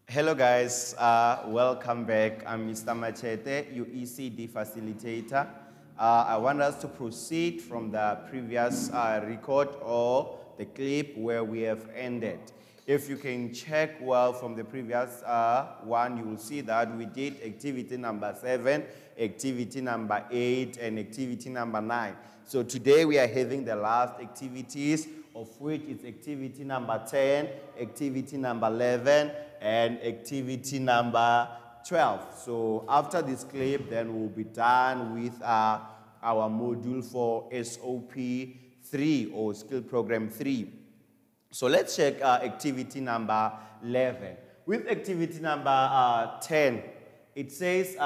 Hello guys, welcome back. I'm Mr. Machete, your ECD facilitator. I want us to proceed from the previous record or the clip where we have ended. If you can check well from the previous one, you will see that we did activity number 7, activity number 8, and activity number 9. So today we are having the last activities, of which is activity number 10, activity number 11, and activity number 12. So after this clip, then we'll be done with our module for SOP 3 or Skill Program 3. So let's check activity number 11. With activity number 10, it says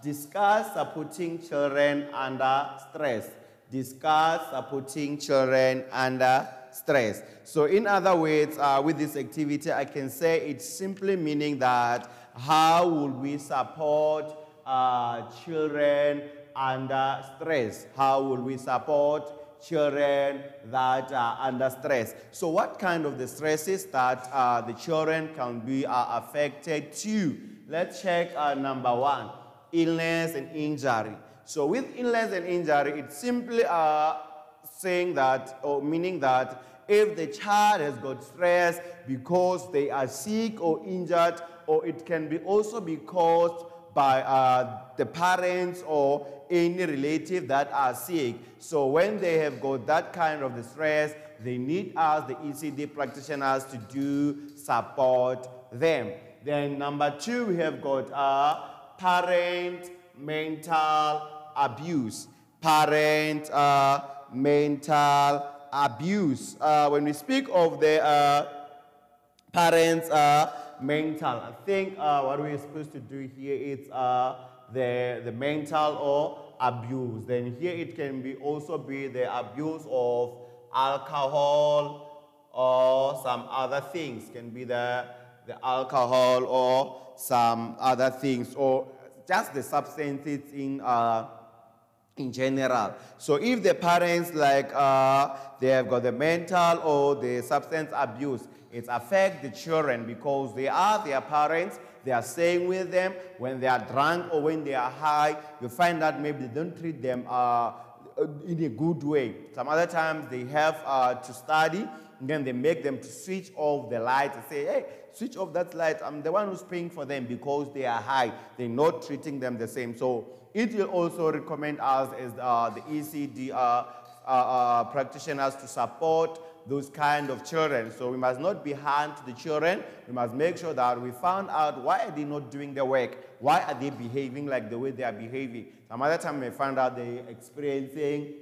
discuss supporting children under stress. Discuss supporting children under stress. So in other words, with this activity, I can say it's simply meaning that how will we support children under stress? How will we support children that are under stress? So what kind of the stresses that the children can be affected to? Let's check number 1, illness and injury. So with illness and injury, it's simply saying that, or meaning that if the child has got stress because they are sick or injured, or it can be also be caused by the parents or any relative that are sick. So when they have got that kind of the stress, they need us, the ECD practitioners, to do support them. Then number 2, we have got parent mental abuse. Parent mental abuse. When we speak of the parents mental, I think what we're supposed to do here is the mental or abuse. Then here it can be also be the abuse of alcohol or some other things. Can be the alcohol or some other things, or just the substances in general. So if the parents like they have got the mental or the substance abuse, it affects the children because they are their parents, they are staying with them. When they are drunk or when they are high, you find that maybe they don't treat them in a good way. Some other times they have to study, and then they make them to switch off the light and say, hey, switch off that light. I'm the one who's paying for them because they are high. They're not treating them the same. So it will also recommend us as the ECD practitioners to support those kind of children. So we must not be hard to the children. We must make sure that we found out why are they not doing their work. Why are they behaving like the way they are behaving? Some other time we find out they're experiencing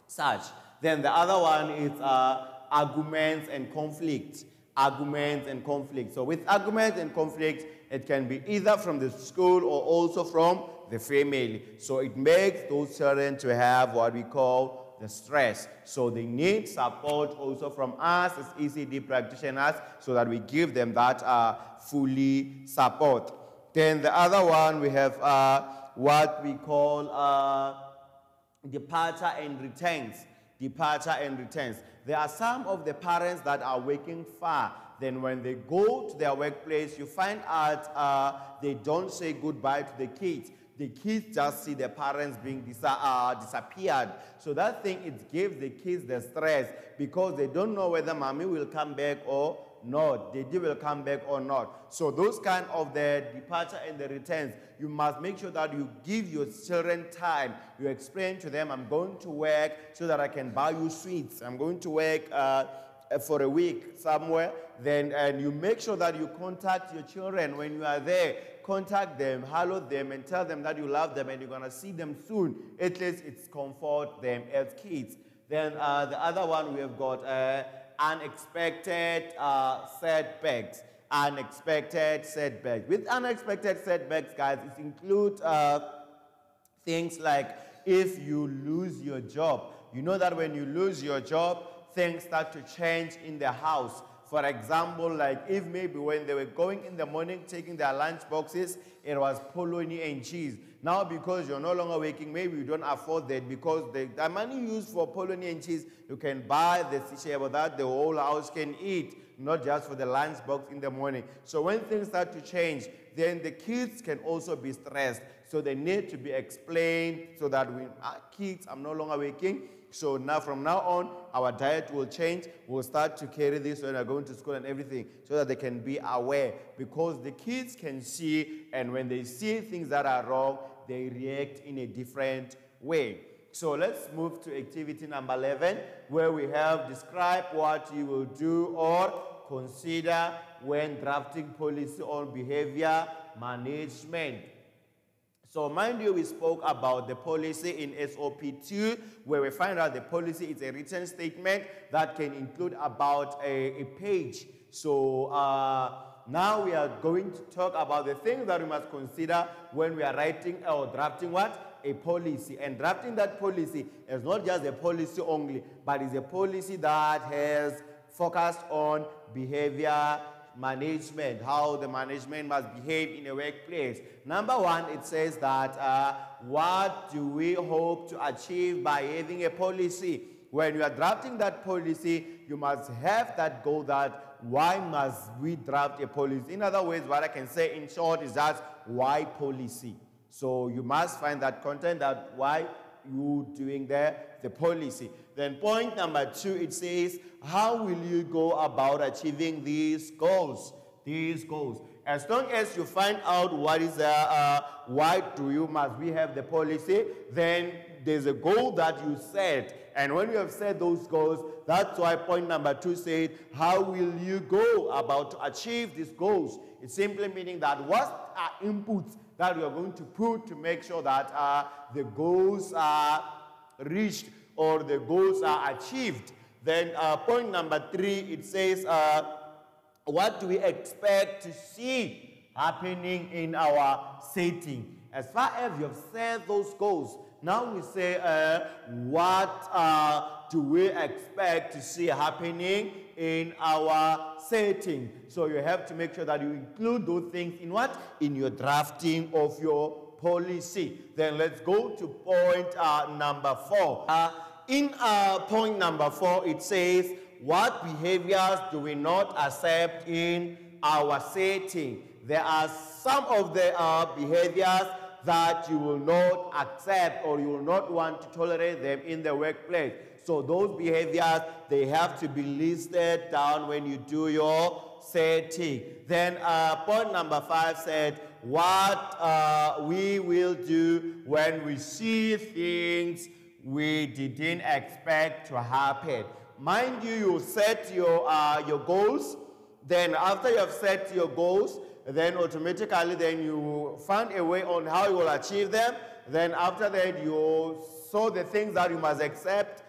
such. Then the other one is arguments and conflict. Arguments and conflict. So with arguments and conflict, it can be either from the school or also from the family. So it makes those children to have what we call the stress. So they need support also from us as ECD practitioners so that we give them that fully support. Then the other one, we have what we call departure and returns. Departure and returns. There are some of the parents that are working far. Then when they go to their workplace, you find out they don't say goodbye to the kids. The kids just see their parents being disappeared. So that thing, it gives the kids the stress because they don't know whether mommy will come back or not. Daddy will come back or not. So those kind of the departure and the returns, you must make sure that you give your children time. You explain to them, I'm going to work so that I can buy you sweets. I'm going to work for a week somewhere. Then and you make sure that you contact your children when you are there. Contact them, hello them, and tell them that you love them and you're going to see them soon. At least it's comfort them as kids. Then the other one, we have got unexpected setbacks. Unexpected setbacks. With unexpected setbacks, guys, it includes things like if you lose your job. You know that when you lose your job, things start to change in the house. For example, like if maybe when they were going in the morning, taking their lunch boxes, it was polony and cheese. Now because you're no longer working, maybe you don't afford that because the money used for polony and cheese, you can buy the sishebo that the whole house can eat, not just for the lunch box in the morning. So when things start to change, then the kids can also be stressed. So they need to be explained so that when kids, I'm no longer working. So now, from now on, our diet will change. We'll start to carry this when we're going to school and everything so that they can be aware. Because the kids can see, and when they see things that are wrong, they react in a different way. So let's move to activity number 11, where we have describe what you will do or consider when drafting policy on behavior management. So mind you, we spoke about the policy in SOP 2, where we find out the policy is a written statement that can include about a page. So now we are going to talk about the things that we must consider when we are writing or drafting what? A policy. And drafting that policy is not just a policy only, but is a policy that has focused on behavior management, how the management must behave in a workplace. Number one, it says that what do we hope to achieve by having a policy? When you are drafting that policy, you must have that goal that why must we draft a policy? In other words, what I can say in short is that why policy? So you must find that content that why you doing the policy. Then point number 2, it says, how will you go about achieving these goals? These goals. As long as you find out what is why must we have the policy, then there's a goal that you set. And when you have set those goals, that's why point number 2 said, how will you go about to achieve these goals? It's simply meaning that what are inputs that we are going to put to make sure that the goals are reached or the goals are achieved. Then point number 3, it says, what do we expect to see happening in our setting? As far as you have set those goals, now we say, what do we expect to see happening in our setting? So you have to make sure that you include those things in what? In your drafting of your policy. Then let's go to point number 4. In point number 4, it says, what behaviors do we not accept in our setting? There are some of the behaviors that you will not accept or you will not want to tolerate them in the workplace. So those behaviors, they have to be listed down when you do your setting. Then point number 5 said, what we will do when we see things we didn't expect to happen. Mind you, you set your goals. Then after you have set your goals, then automatically then you find a way on how you will achieve them. Then after that you saw the things that you must expect.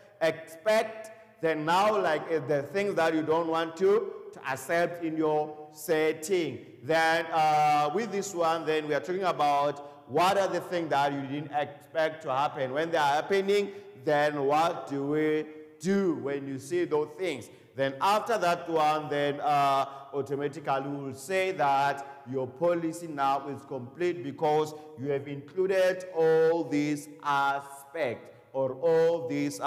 Then now like the things that you don't want to accept in your setting. Then with this one, then we are talking about what are the things that you didn't expect to happen. When they are happening, then what do we do when you see those things? Then after that one, then automatically we will say that your policy now is complete because you have included all these aspects or all these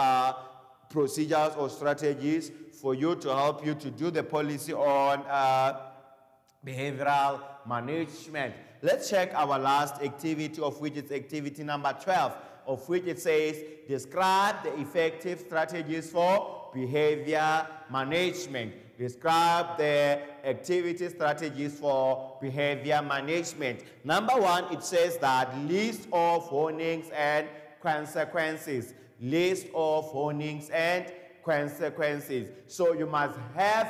procedures or strategies for you to help you to do the policy on behavioral management. Let's check our last activity, of which is activity number 12, of which it says, describe the effective strategies for behavior management. Describe the activity strategies for behavior management. Number 1, it says that list of warnings and consequences. List of warnings and consequences. So you must have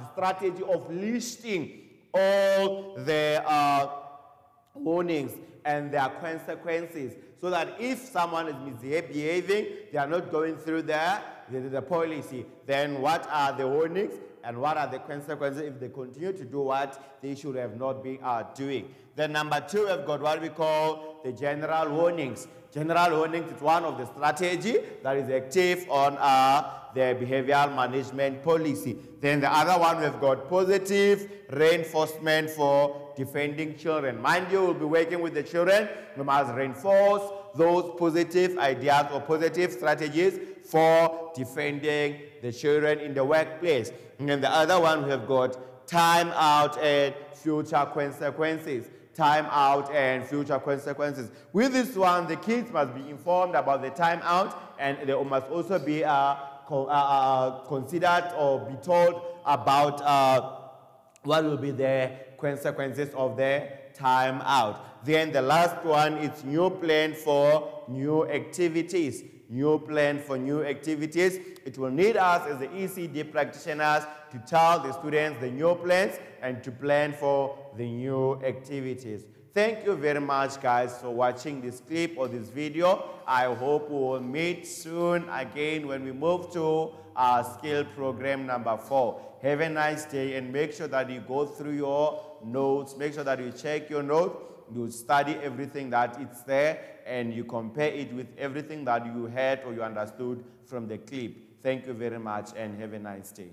the strategy of listing all the warnings and their consequences, so that if someone is misbehaving, they are not going through the policy, then what are the warnings and what are the consequences if they continue to do what they should have not been doing. Then number 2, we've got what we call the general warnings. General warnings is one of the strategy that is active on the behavioral management policy. Then the other one, we've got positive reinforcement for defending children. Mind you, we'll be working with the children. We must reinforce those positive ideas or positive strategies for defending the children in the workplace. And then the other one, we have got time out and future consequences. Time out and future consequences. With this one, the kids must be informed about the time out, and they must also be considered or be told about what will be the consequences of the time out. Then the last one is new plan for new activities. New plan for new activities. It will need us as the ECD practitioners to tell the students the new plans and to plan for the new activities. Thank you very much, guys, for watching this clip or this video. I hope we will meet soon again when we move to our skill program number 4. Have a nice day, and make sure that you go through your notes. Make sure that you check your notes. You study everything that is there, and you compare it with everything that you heard or you understood from the clip. Thank you very much, and have a nice day.